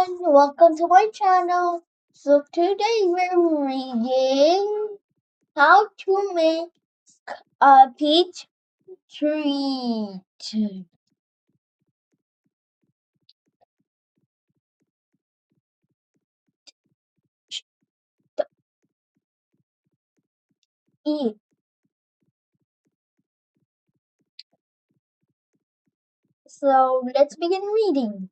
everyone, welcome to my channel. So today we're reading how to make a peach treat. E. So let's begin reading.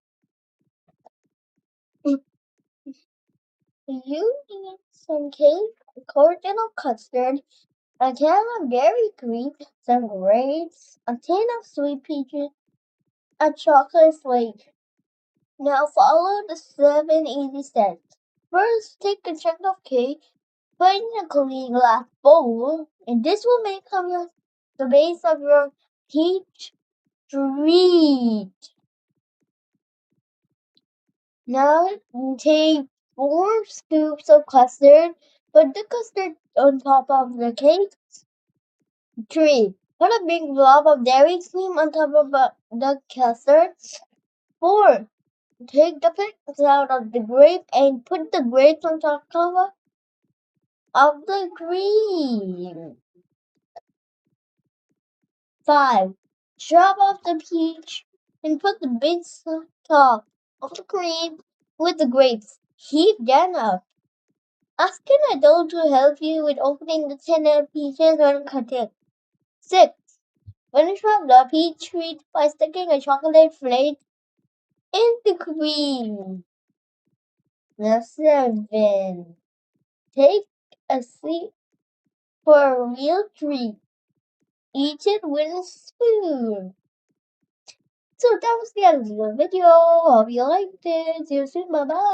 You need some cake, a carton of custard, a can of dairy cream, some grapes, a tin of sweet peaches, a chocolate flake. Now follow the 7 easy steps. First, take a chunk of cake, put in a clean glass bowl, and this will make up the base of your peach treat. Now take 4 scoops of custard, put the custard on top of the cake. 3. Put a big blob of dairy cream on top of the custard. 4. Take the pickles out of the grape and put the grapes on top of the cream. 5. Chop off the peach and put the bits on top of the cream with the grapes. Heat them up. Ask an adult to help you with opening the tin of peaches and cutting. 6. Finish off the peach treat by sticking a chocolate flake in the cream. Now 7. Take a seat for a real treat. Eat it with a spoon. So that was the end of the video. Hope you liked it. See you soon. Bye bye.